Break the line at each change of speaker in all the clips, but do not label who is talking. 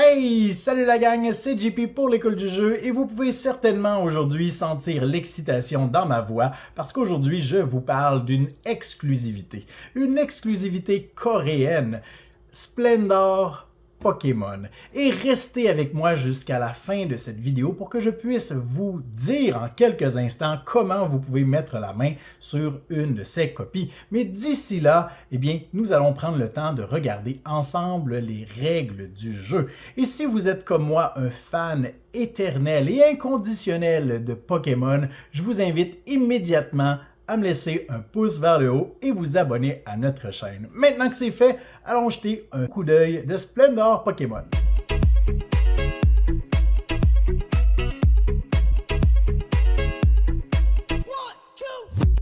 Hey, salut la gang, c'est JP pour l'école du jeu et vous pouvez certainement aujourd'hui sentir l'excitation dans ma voix parce qu'aujourd'hui je vous parle d'une exclusivité. Une exclusivité coréenne, Splendor Pokémon. Et restez avec moi jusqu'à la fin de cette vidéo pour que je puisse vous dire en quelques instants comment vous pouvez mettre la main sur une de ces copies. Mais d'ici là, eh bien, nous allons prendre le temps de regarder ensemble les règles du jeu. Et si vous êtes comme moi un fan éternel et inconditionnel de Pokémon, je vous invite immédiatement à me laisser un pouce vers le haut et vous abonner à notre chaîne. Maintenant que c'est fait, allons jeter un coup d'œil de Splendor Pokémon.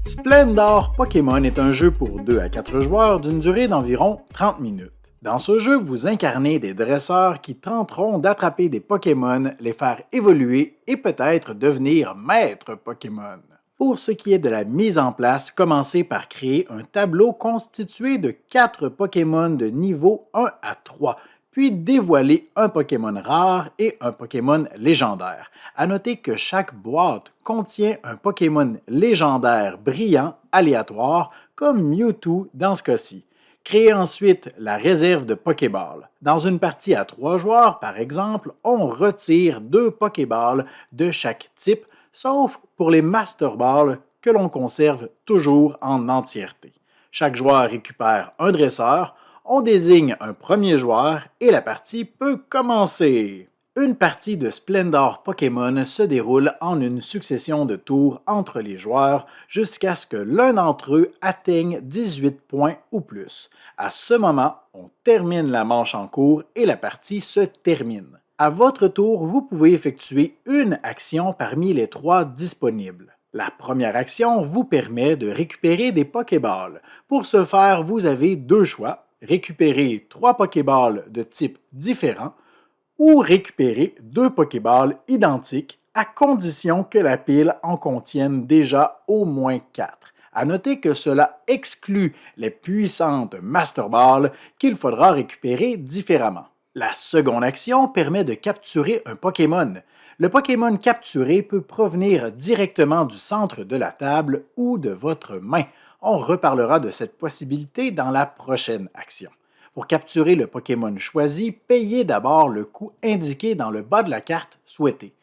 Splendor Pokémon est un jeu pour 2 à 4 joueurs d'une durée d'environ 30 minutes. Dans ce jeu, vous incarnez des dresseurs qui tenteront d'attraper des Pokémon, les faire évoluer et peut-être devenir maîtres Pokémon. Pour ce qui est de la mise en place, commencez par créer un tableau constitué de 4 Pokémon de niveau 1 à 3, puis dévoiler un Pokémon rare et un Pokémon légendaire. À noter que chaque boîte contient un Pokémon légendaire brillant aléatoire, comme Mewtwo dans ce cas-ci. Créez ensuite la réserve de Pokéball. Dans une partie à 3 joueurs, par exemple, on retire 2 Pokéballs de chaque type, sauf pour les Master Balls que l'on conserve toujours en entièreté. Chaque joueur récupère un dresseur, on désigne un premier joueur et la partie peut commencer. Une partie de Splendor Pokémon se déroule en une succession de tours entre les joueurs jusqu'à ce que l'un d'entre eux atteigne 18 points ou plus. À ce moment, on termine la manche en cours et la partie se termine. À votre tour, vous pouvez effectuer une action parmi les 3 disponibles. La première action vous permet de récupérer des Pokéballs. Pour ce faire, vous avez 2 choix, récupérer 3 Pokéballs de type différent ou récupérer 2 Pokéballs identiques à condition que la pile en contienne déjà au moins 4. À noter que cela exclut les puissantes Master Balls qu'il faudra récupérer différemment. La seconde action permet de capturer un Pokémon. Le Pokémon capturé peut provenir directement du centre de la table ou de votre main. On reparlera de cette possibilité dans la prochaine action. Pour capturer le Pokémon choisi, payez d'abord le coût indiqué dans le bas de la carte souhaitée.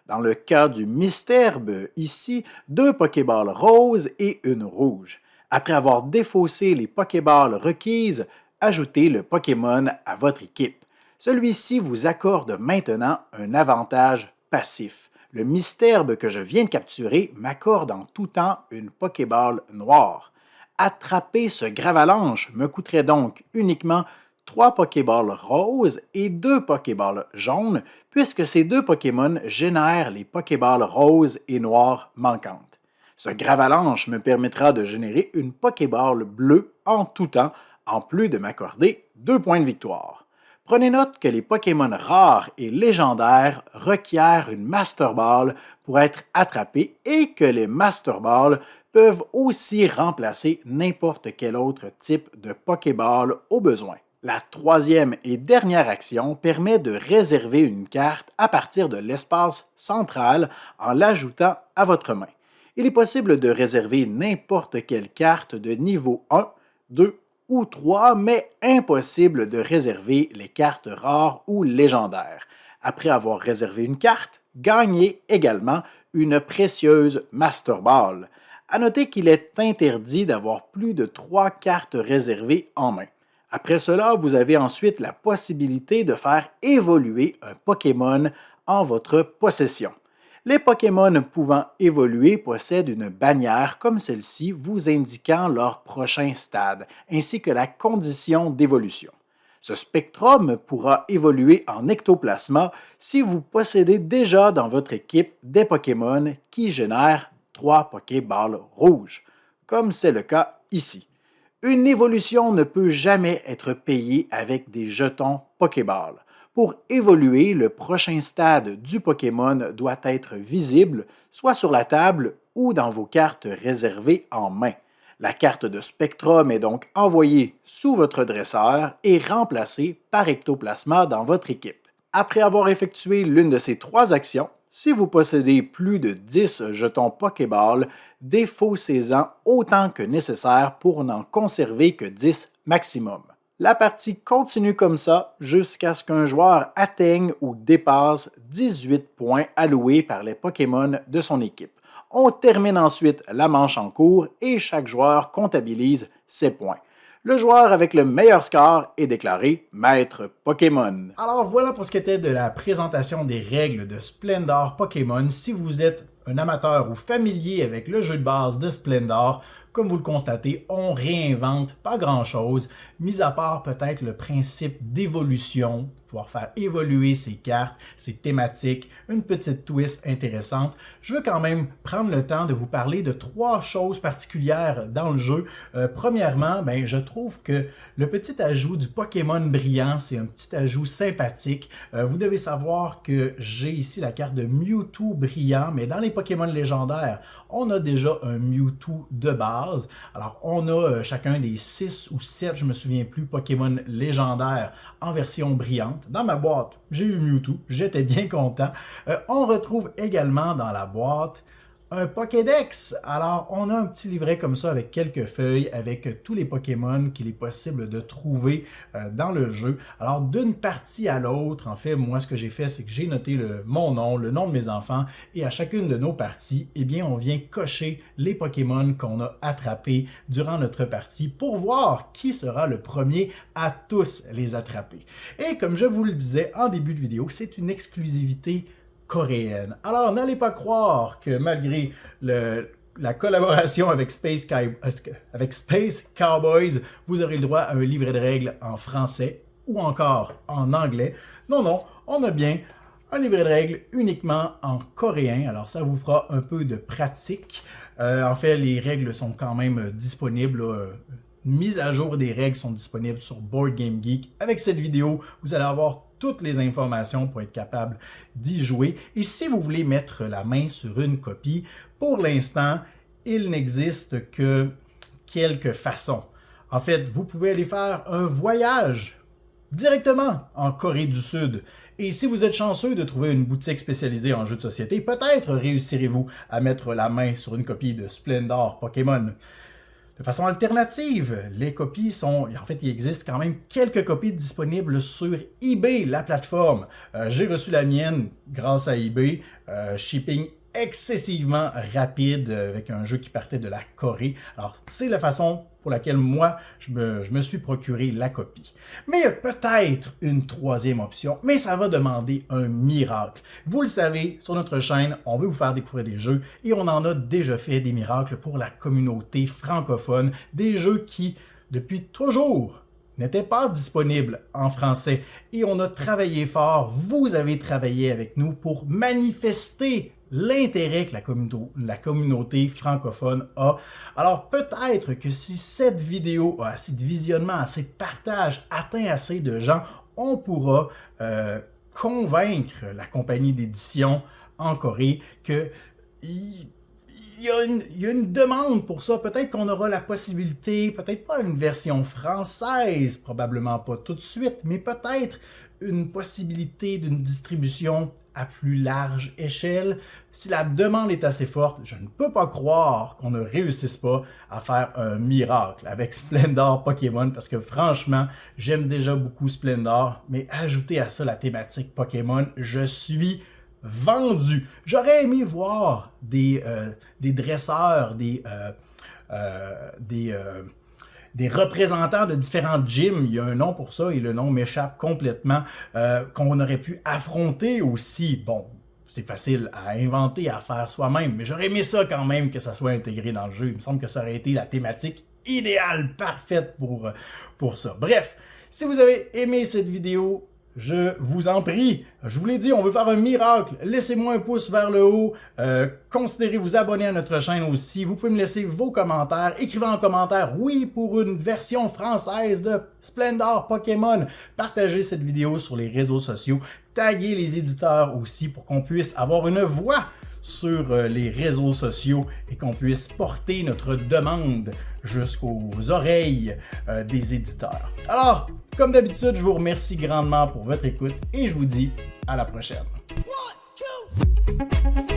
Dans le cas du Mistérbes, ici, 2 Pokéballs roses et une rouge. Après avoir défaussé les Pokéballs requises, ajoutez le Pokémon à votre équipe. Celui-ci vous accorde maintenant un avantage passif. Le Mistérbes que je viens de capturer m'accorde en tout temps une Pokéball noire. Attraper ce Gravalanche me coûterait donc uniquement 3 Pokéballs roses et 2 Pokéballs jaunes, puisque ces 2 Pokémon génèrent les Pokéballs roses et noires manquantes. Ce Gravalanche me permettra de générer une Pokéball bleue en tout temps, en plus de m'accorder 2 points de victoire. Prenez note que les Pokémon rares et légendaires requièrent une Master Ball pour être attrapés et que les Master Balls peuvent aussi remplacer n'importe quel autre type de Pokéball au besoin. La troisième et dernière action permet de réserver une carte à partir de l'espace central en l'ajoutant à votre main. Il est possible de réserver n'importe quelle carte de niveau 1, 2 ou 3, mais impossible de réserver les cartes rares ou légendaires. Après avoir réservé une carte, gagnez également une précieuse Master Ball. À noter qu'il est interdit d'avoir plus de 3 cartes réservées en main. Après cela, vous avez ensuite la possibilité de faire évoluer un Pokémon en votre possession. Les Pokémon pouvant évoluer possèdent une bannière comme celle-ci vous indiquant leur prochain stade, ainsi que la condition d'évolution. Ce Spectrum pourra évoluer en Ectoplasma si vous possédez déjà dans votre équipe des Pokémon qui génèrent 3 Pokéballs rouges, comme c'est le cas ici. Une évolution ne peut jamais être payée avec des jetons Pokéball. Pour évoluer, le prochain stade du Pokémon doit être visible, soit sur la table ou dans vos cartes réservées en main. La carte de Spectrum est donc envoyée sous votre dresseur et remplacée par Ectoplasma dans votre équipe. Après avoir effectué l'une de ces trois actions, si vous possédez plus de 10 jetons Pokéball, défaussez-en autant que nécessaire pour n'en conserver que 10 maximum. La partie continue comme ça jusqu'à ce qu'un joueur atteigne ou dépasse 18 points alloués par les Pokémon de son équipe. On termine ensuite la manche en cours et chaque joueur comptabilise ses points. Le joueur avec le meilleur score est déclaré maître Pokémon. Alors voilà pour ce qui était de la présentation des règles de Splendor Pokémon. Si vous êtes un amateur ou familier avec le jeu de base de Splendor, comme vous le constatez, on réinvente pas grand-chose, mis à part peut-être le principe d'évolution, pouvoir faire évoluer ses cartes, ses thématiques, une petite twist intéressante. Je veux quand même prendre le temps de vous parler de trois choses particulières dans le jeu. Premièrement, je trouve que le petit ajout du Pokémon brillant, c'est un petit ajout sympathique. Vous devez savoir que j'ai ici la carte de Mewtwo brillant, mais dans les Pokémon légendaires, on a déjà un Mewtwo de base. Alors, on a chacun des 6 ou 7, je me souviens plus, Pokémon légendaires en version brillante. Dans ma boîte, j'ai eu Mewtwo, j'étais bien content. On retrouve également dans la boîte un Pokédex. Alors, on a un petit livret comme ça avec quelques feuilles, avec tous les Pokémon qu'il est possible de trouver dans le jeu. Alors, d'une partie à l'autre, en fait, moi, ce que j'ai fait, c'est que j'ai noté mon nom, le nom de mes enfants, et à chacune de nos parties, eh bien, on vient cocher les Pokémon qu'on a attrapés durant notre partie pour voir qui sera le premier à tous les attraper. Et comme je vous le disais en début de vidéo, c'est une exclusivité coréenne. Alors, n'allez pas croire que malgré la collaboration avec Space Cowboys, vous aurez le droit à un livret de règles en français ou encore en anglais. Non, non, on a bien un livret de règles uniquement en coréen. Alors, ça vous fera un peu de pratique. En fait, les règles sont quand même disponibles. Mise à jour des règles sont disponibles sur Board Game Geek. Avec cette vidéo, vous allez avoir toutes les informations pour être capable d'y jouer. Et si vous voulez mettre la main sur une copie, pour l'instant, il n'existe que quelques façons. En fait, vous pouvez aller faire un voyage directement en Corée du Sud. Et si vous êtes chanceux de trouver une boutique spécialisée en jeux de société, peut-être réussirez-vous à mettre la main sur une copie de Splendor Pokémon. De façon alternative, les copies sont... En fait, il existe quand même quelques copies disponibles sur eBay, la plateforme. J'ai reçu la mienne grâce à eBay. Shipping excessivement rapide avec un jeu qui partait de la Corée. Alors, c'est la façon pour laquelle moi, je me suis procuré la copie. Mais il y a peut-être une troisième option, mais ça va demander un miracle. Vous le savez, sur notre chaîne, on veut vous faire découvrir des jeux et on en a déjà fait des miracles pour la communauté francophone, des jeux qui, depuis toujours, n'était pas disponible en français et on a travaillé fort, vous avez travaillé avec nous pour manifester l'intérêt que la communauté francophone a. Alors peut-être que si cette vidéo a assez de visionnement, assez de partage, atteint assez de gens, on pourra convaincre la compagnie d'édition en Corée que il y a une demande pour ça. Peut-être qu'on aura la possibilité, peut-être pas une version française, probablement pas tout de suite, mais peut-être une possibilité d'une distribution à plus large échelle. Si la demande est assez forte, je ne peux pas croire qu'on ne réussisse pas à faire un miracle avec Splendor Pokémon, parce que franchement, j'aime déjà beaucoup Splendor, mais ajouter à ça la thématique Pokémon, je suis vendu. J'aurais aimé voir des dresseurs, des représentants de différents gyms, il y a un nom pour ça et le nom m'échappe complètement, qu'on aurait pu affronter aussi. Bon, c'est facile à inventer, à faire soi-même, mais j'aurais aimé ça quand même que ça soit intégré dans le jeu. Il me semble que ça aurait été la thématique idéale, parfaite pour ça. Bref, si vous avez aimé cette vidéo, je vous en prie, je vous l'ai dit, on veut faire un miracle. Laissez-moi un pouce vers le haut. Considérez vous abonner à notre chaîne aussi. Vous pouvez me laisser vos commentaires. Écrivez en commentaire oui pour une version française de Splendor Pokémon. Partagez cette vidéo sur les réseaux sociaux. Taguez les éditeurs aussi pour qu'on puisse avoir une voix sur les réseaux sociaux et qu'on puisse porter notre demande jusqu'aux oreilles des éditeurs. Alors, comme d'habitude, je vous remercie grandement pour votre écoute et je vous dis à la prochaine.
1, 2